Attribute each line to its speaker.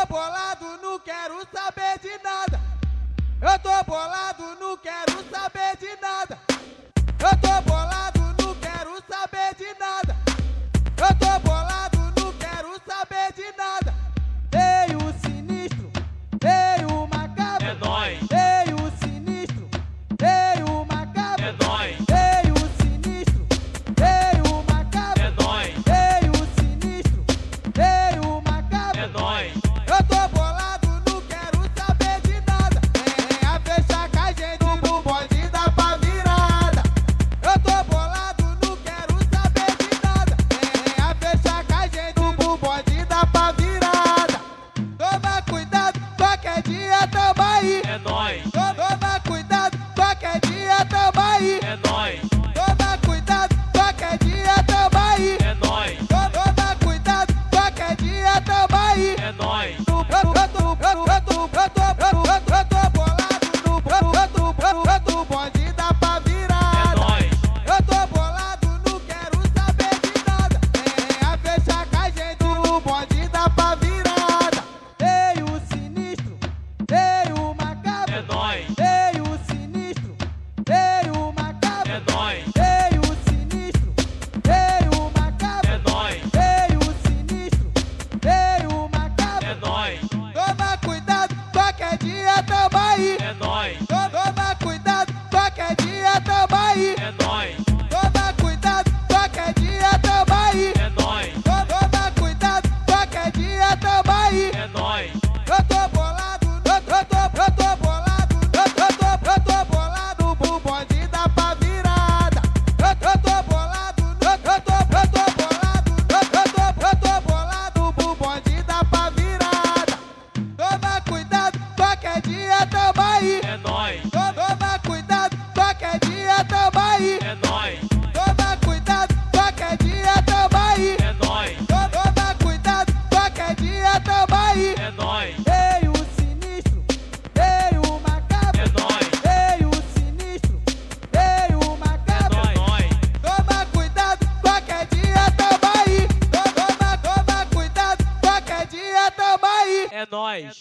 Speaker 1: bolado, não quero saber de nada. Eu tô bolado, não quero saber de nada. Eu tô bolado, não quero saber de nada. Eu tô bolado, não quero saber de nada. Ei, o sinistro, ei, o macabro.
Speaker 2: É nóis.
Speaker 1: Ei, o sinistro, ei, o macabro.
Speaker 2: É nóis.
Speaker 1: Ei, o sinistro, ei, o macabro.
Speaker 2: É nóis.
Speaker 1: Ei, o sinistro, ei, o macabro.
Speaker 2: É nóis.
Speaker 1: Eu tô bolado, não quero saber de nada. Venha fechar com a gente no bonde da pá virada. Eu tô bolado, não quero saber de nada. Venha fechar com a gente no bonde da pá virada. Toma cuidado, qualquer dia tamo aí.
Speaker 2: É nóis.
Speaker 1: Toma cuidado, qualquer dia tamo aí.
Speaker 2: É nóis.
Speaker 1: Toma cuidado, qualquer dia tamo aí.
Speaker 2: É nóis.
Speaker 1: Toma cuidado, qualquer dia tamo aí.
Speaker 2: É nóis.
Speaker 1: Eu tô bonde da pá virada.
Speaker 2: É nóis.
Speaker 1: Eu tô bolado, não quero saber de nada. Venha fechar com a gente no bonde da pá virada. Ei, o sinistro, ei, o macabro.
Speaker 2: É nóis.
Speaker 1: Ei, o sinistro, ei, o macabro.
Speaker 2: É nóis.
Speaker 1: Ei, o sinistro, ei, o macabro.
Speaker 2: É nóis.
Speaker 1: Ei, o sinistro, ei, o macabro.
Speaker 2: É nóis.
Speaker 1: Toma cuidado, qualquer dia tamo aí.
Speaker 2: É nóis.
Speaker 1: Toma cuidado, qualquer dia tamo aí.
Speaker 2: É nóis.
Speaker 1: Toma cuidado, qualquer dia tamo aí.
Speaker 2: É nóis.
Speaker 1: Toma cuidado, qualquer dia tamo aí.
Speaker 2: É nóis.
Speaker 1: Eu tô bolado, eu tô bolado, eu tô bolado pro bonde da pá virada. Eu tô bolado, eu tô bolado pro bonde da pá virada. Toma cuidado, qualquer dia tamo aí.
Speaker 2: É nóis.
Speaker 1: Toma cuidado, qualquer dia tamo aí.
Speaker 2: É nóis.
Speaker 1: Toma cuidado, qualquer dia tamo aí.
Speaker 2: É nóis.
Speaker 1: Toma cuidado, qualquer dia tamo aí.
Speaker 2: É nóis.
Speaker 1: Ei, o sinistro, ei, o macabro.
Speaker 2: É nóis.
Speaker 1: Ei, o sinistro, ei, o macabro.
Speaker 2: É nóis.
Speaker 1: Toma cuidado, qualquer dia tamo aí. Toma cuidado, qualquer dia tamo aí.
Speaker 2: É nóis.